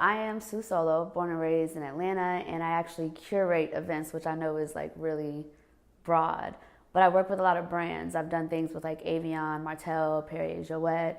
I am Sue Solo, born and raised in Atlanta, and I actually curate events, which I know is like really broad. But I work with a lot of brands. I've done things with like Avion, Martell, Perrier, Jouet,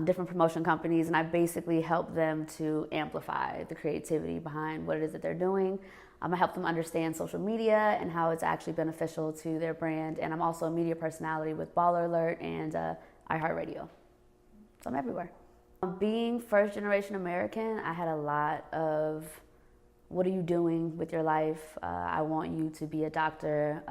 different promotion companies, and I basically help them to amplify the creativity behind what it is that they're doing. I help them understand social media and how it's actually beneficial to their brand. And I'm also a media personality with Baller Alert and iHeartRadio. So I'm everywhere. Being first generation American, I had a lot of, what are you doing with your life? I want you to be a doctor.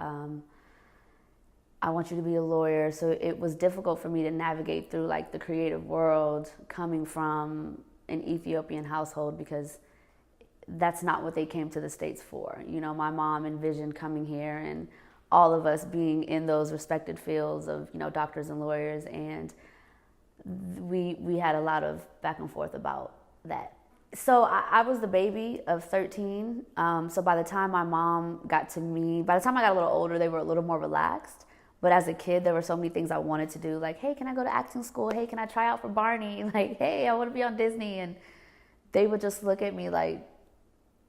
I want you to be a lawyer. So it was difficult for me to navigate through like the creative world coming from an Ethiopian household, because that's not what they came to the States for. You know, my mom envisioned coming here and all of us being in those respected fields of, you know, doctors and lawyers, and we had a lot of back and forth about that. So I was the baby of 13. So by the time my mom got to me, by the time I got a little older, they were a little more relaxed. But as a kid, there were so many things I wanted to do. Like, hey, can I go to acting school? Hey, can I try out for Barney? Like, hey, I want to be on Disney. And they would just look at me like,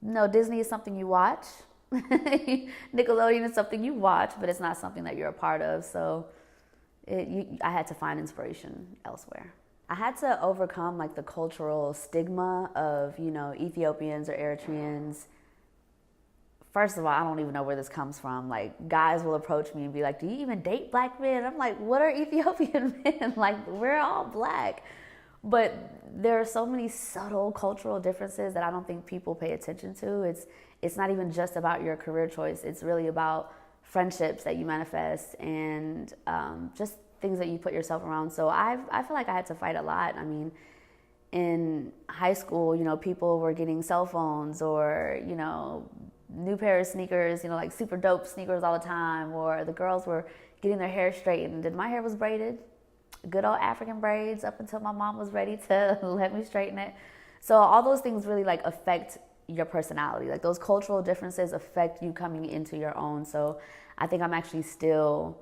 no, Disney is something you watch. Nickelodeon is something you watch, but it's not something that you're a part of. So I had to find inspiration elsewhere. I had to overcome like the cultural stigma of, you know, Ethiopians or Eritreans. First of all, I don't even know where this comes from. Like, guys will approach me and be like, do you even date black men? I'm like, what are Ethiopian men? Like, we're all black. But there are so many subtle cultural differences that I don't think people pay attention to. It's not even just about your career choice. It's really about friendships that you manifest and just things that you put yourself around. So I feel like I had to fight a lot. I mean, in high school, you know, people were getting cell phones or, you know, new pair of sneakers, you know, like super dope sneakers all the time, or the girls were getting their hair straightened, and my hair was braided, good old African braids, up until my mom was ready to let me straighten it. So all those things really like affect your personality. Like, those cultural differences affect you coming into your own. So I think I'm actually still,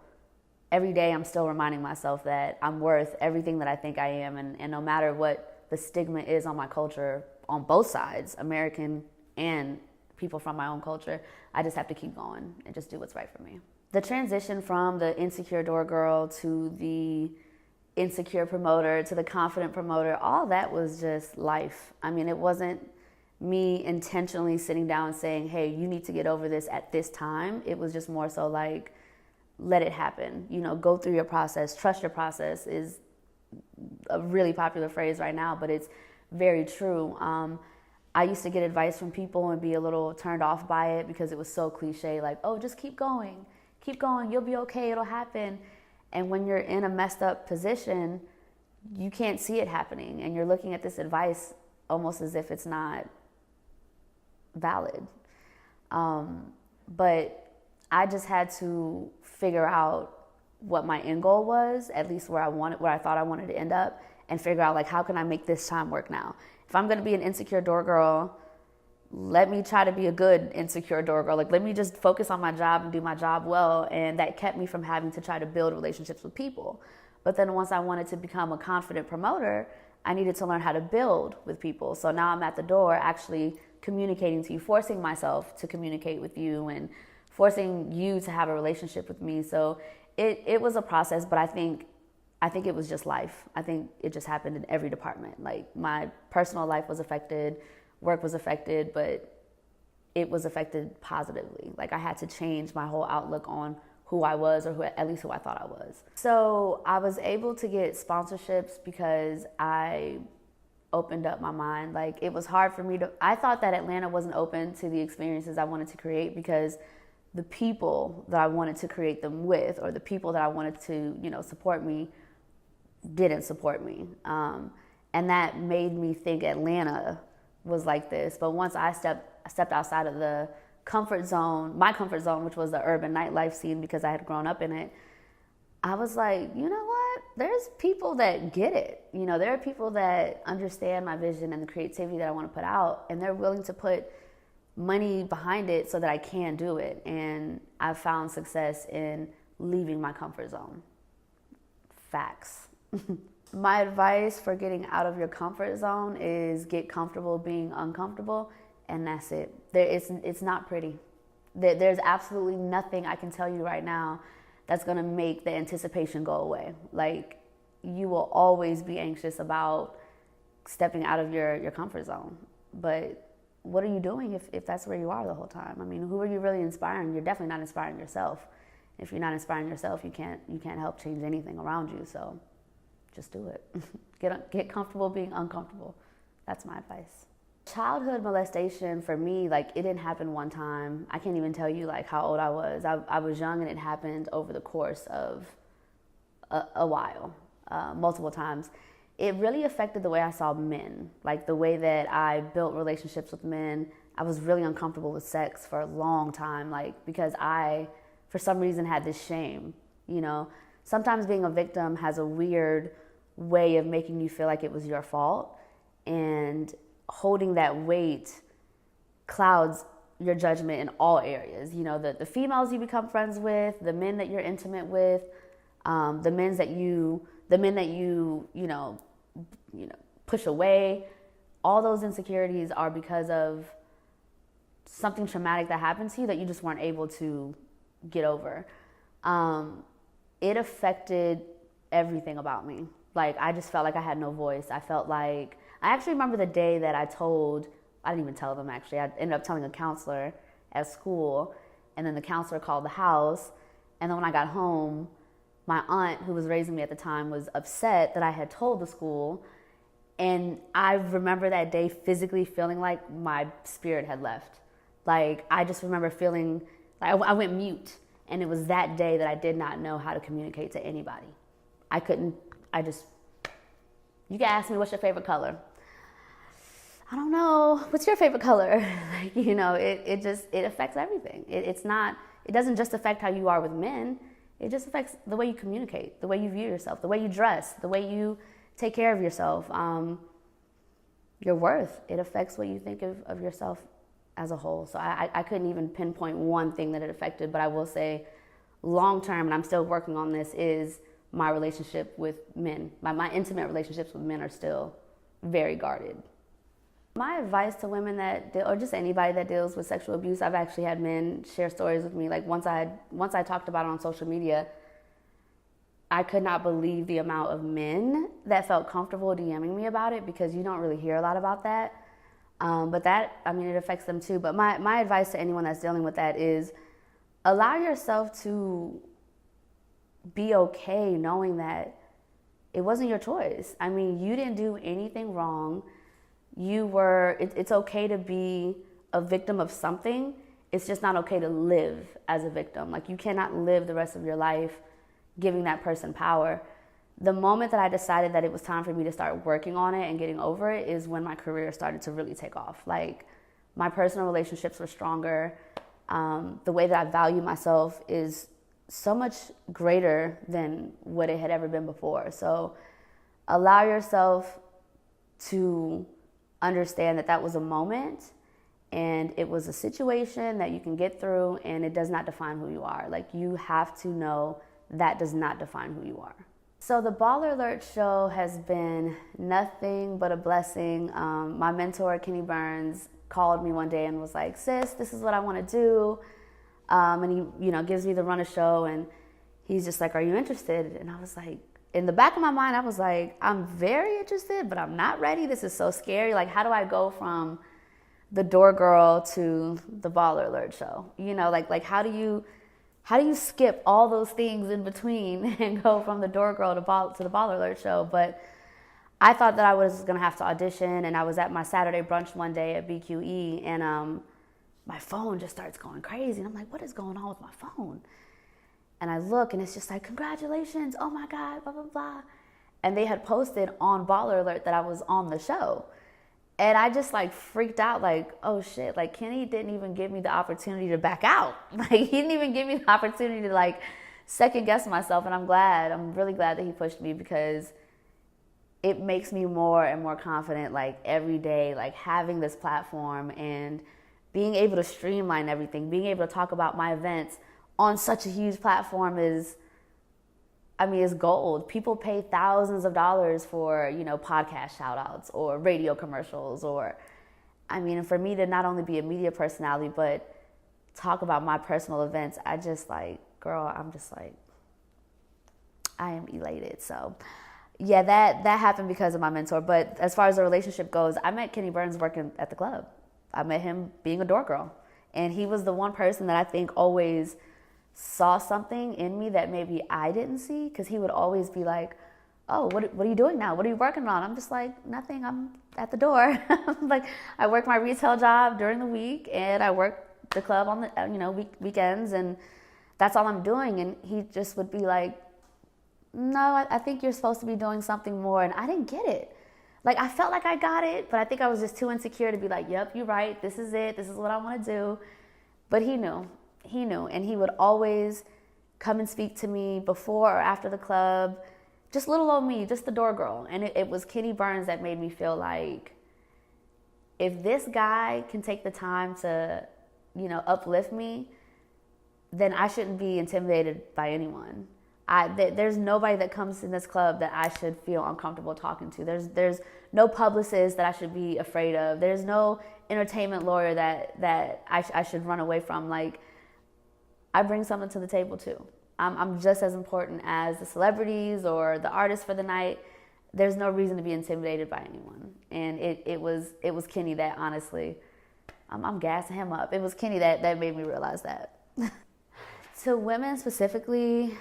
every day I'm still reminding myself that I'm worth everything that I think I am. And no matter what the stigma is on my culture, on both sides, American and people from my own culture, I just have to keep going and just do what's right for me. The transition from the insecure door girl to the insecure promoter to the confident promoter, all that was just life. I mean, it wasn't me intentionally sitting down and saying, hey, you need to get over this at this time. It was just more so like, let it happen. You know, go through your process. Trust your process is a really popular phrase right now, but it's very true. I used to get advice from people and be a little turned off by it because it was so cliche, like, oh, just keep going, you'll be okay, it'll happen. And when you're in a messed up position, you can't see it happening, and you're looking at this advice almost as if it's not valid. But I just had to figure out what my end goal was, at least where I thought I wanted to end up, and figure out like, how can I make this time work now? If I'm gonna be an insecure door girl, let me try to be a good insecure door girl. Like, let me just focus on my job and do my job well. And that kept me from having to try to build relationships with people. But then once I wanted to become a confident promoter, I needed to learn how to build with people. So now I'm at the door actually communicating to you, forcing myself to communicate with you and forcing you to have a relationship with me. So it was a process, but I think it was just life. I think it just happened in every department. Like, my personal life was affected, work was affected, but it was affected positively. Like, I had to change my whole outlook on who I was, or at least who I thought I was. So I was able to get sponsorships because I opened up my mind. Like, it was hard for me I thought that Atlanta wasn't open to the experiences I wanted to create because the people that I wanted to create them with, or the people that I wanted to, you know, support me, didn't support me. And that made me think Atlanta was like this. But once I stepped outside of the comfort zone, my comfort zone, which was the urban nightlife scene, because I had grown up in it, I was like, you know what? There's people that get it. You know, there are people that understand my vision and the creativity that I want to put out, and they're willing to put money behind it so that I can do it. And I've found success in leaving my comfort zone. Facts. My advice for getting out of your comfort zone is get comfortable being uncomfortable, and that's it. It's not pretty. There's absolutely nothing I can tell you right now that's gonna make the anticipation go away. Like, you will always be anxious about stepping out of your comfort zone. But what are you doing if that's where you are the whole time? I mean, who are you really inspiring? You're definitely not inspiring yourself. If you're not inspiring yourself, you can't help change anything around you. So just do it. Get comfortable being uncomfortable. That's my advice. Childhood molestation for me, like, it didn't happen one time. I can't even tell you like how old I was. I was young, and it happened over the course of a while, multiple times. It really affected the way I saw men, like the way that I built relationships with men. I was really uncomfortable with sex for a long time, like, because I, for some reason, had this shame, you know. Sometimes being a victim has a weird way of making you feel like it was your fault, and holding that weight clouds your judgment in all areas. You know, the females you become friends with, the men that you're intimate with, the men that you push away. All those insecurities are because of something traumatic that happened to you that you just weren't able to get over. It affected everything about me. Like, I just felt like I had no voice. I actually remember the day that I didn't even tell them actually. I ended up telling a counselor at school, and then the counselor called the house. And then when I got home, my aunt, who was raising me at the time, was upset that I had told the school. And I remember that day physically feeling like my spirit had left. Like, I just remember feeling like I went mute. And it was that day that I did not know how to communicate to anybody. You can ask me, what's your favorite color? I don't know. What's your favorite color? Like, you know, it affects everything. It doesn't just affect how you are with men. It just affects the way you communicate, the way you view yourself, the way you dress, the way you take care of yourself, your worth. It affects what you think of yourself as a whole. So I couldn't even pinpoint one thing that it affected, but I will say long term, and I'm still working on this, is my relationship with men. My intimate relationships with men are still very guarded. My advice to women or just anybody that deals with sexual abuse, I've actually had men share stories with me. Like, once I talked about it on social media, I could not believe the amount of men that felt comfortable DMing me about it, because you don't really hear a lot about that. But it affects them too. But my advice to anyone that's dealing with that is allow yourself to be okay knowing that it wasn't your choice. I mean, you didn't do anything wrong. It's okay to be a victim of something. It's just not okay to live as a victim. Like, you cannot live the rest of your life giving that person power. The moment that I decided that it was time for me to start working on it and getting over it is when my career started to really take off. Like, my personal relationships were stronger. The way that I value myself is so much greater than what it had ever been before. So allow yourself to understand that was a moment, and it was a situation that you can get through, and it does not define who you are. Like, you have to know that does not define who you are. So the Baller Alert show has been nothing but a blessing. My mentor, Kenny Burns, called me one day and was like, "Sis, this is what I want to do." And he, gives me the run of show, and he's just like, "Are you interested?" And I was like, in the back of my mind, I was like, I'm very interested, but I'm not ready. This is so scary. Like, how do I go from the door girl to the Baller Alert show? Like how do you skip all those things in between and go from the door girl to the Baller Alert show? But I thought that I was going to have to audition, and I was at my Saturday brunch one day at BQE, and my phone just starts going crazy. And I'm like, what is going on with my phone? And I look, and it's just like, congratulations, oh my God, blah, blah, blah. And they had posted on Baller Alert that I was on the show. And I just like freaked out, like, oh shit, like Kenny didn't even give me the opportunity to back out. Like, he didn't even give me the opportunity to like second guess myself. And I'm really glad that he pushed me, because it makes me more and more confident, like every day, like having this platform and being able to streamline everything, being able to talk about my events on such a huge platform I mean, it's gold. People pay thousands of dollars for, podcast shout outs or radio commercials or, I mean, for me to not only be a media personality, but talk about my personal events, I just like, girl, I'm just like, I am elated. So yeah, that happened because of my mentor. But as far as the relationship goes, I met Kenny Burns working at the club. I met him being a door girl. And he was the one person that I think always saw something in me that maybe I didn't see, because he would always be like, oh, what are you doing now? What are you working on? I'm just like, nothing, I'm at the door. Like, I work my retail job during the week and I work the club on the weekends, and that's all I'm doing. And he just would be like, no, I think you're supposed to be doing something more. And I didn't get it. Like, I felt like I got it, but I think I was just too insecure to be like, yep, you're right, this is it, this is what I want to do. But he knew, and he would always come and speak to me before or after the club, just little old me, just the door girl. And it was Kenny Burns that made me feel like, if this guy can take the time to, uplift me, then I shouldn't be intimidated by anyone. There's nobody that comes in this club that I should feel uncomfortable talking to. There's no publicist that I should be afraid of. There's no entertainment lawyer that I should run away from. Like, I bring something to the table too. I'm just as important as the celebrities or the artists for the night. There's no reason to be intimidated by anyone. And it was Kenny that, honestly, I'm gassing him up. It was Kenny that made me realize that. To women specifically,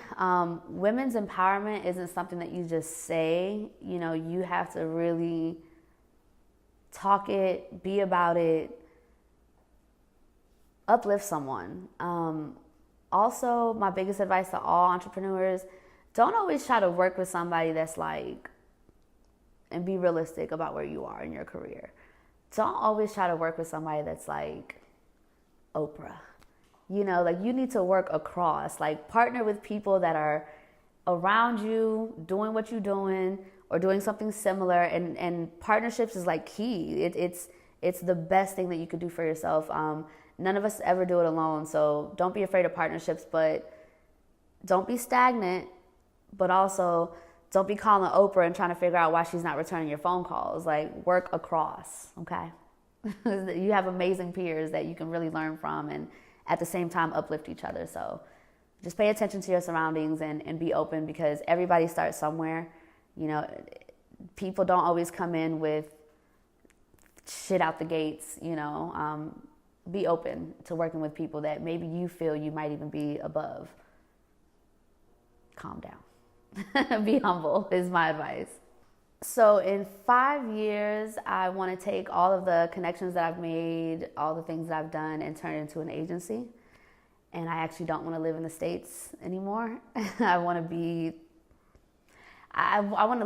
women's empowerment isn't something that you just say. You have to really talk it, be about it, uplift someone. Also, my biggest advice to all entrepreneurs, don't always try to work with somebody that's like, and be realistic about where you are in your career. Don't always try to work with somebody that's like Oprah. Like, you need to work across, like, partner with people that are around you, doing what you're doing or doing something similar. And partnerships is like key. It's the best thing that you could do for yourself. None of us ever do it alone. So don't be afraid of partnerships, but don't be stagnant, but also don't be calling Oprah and trying to figure out why she's not returning your phone calls. Like, work across, okay? You have amazing peers that you can really learn from, and at the same time uplift each other. So just pay attention to your surroundings and be open, because everybody starts somewhere. People don't always come in with shit out the gates. Be open to working with people that maybe you feel you might even be above. Calm down. Be humble is my advice. So in 5 years, I want to take all of the connections that I've made, all the things that I've done, and turn it into an agency. And I actually don't want to live in the States anymore. I want to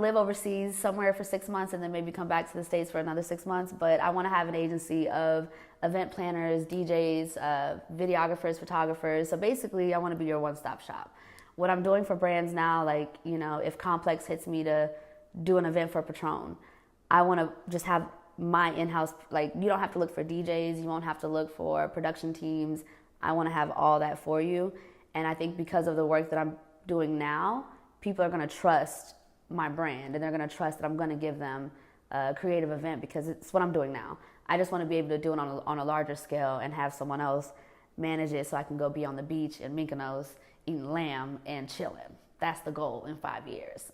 live overseas somewhere for 6 months and then maybe come back to the States for another 6 months. But I want to have an agency of event planners, DJs, videographers, photographers. So basically, I want to be your one-stop shop. What I'm doing for brands now, like, if Complex hits me to do an event for Patron, I want to just have my in-house, like, you don't have to look for DJs, you won't have to look for production teams. I want to have all that for you. And I think because of the work that I'm doing now, people are going to trust my brand, and they're going to trust that I'm going to give them a creative event, because it's what I'm doing now. I just want to be able to do it on a larger scale and have someone else manage it, so I can go be on the beach in Mykonos eating lamb and chilling. That's the goal in 5 years.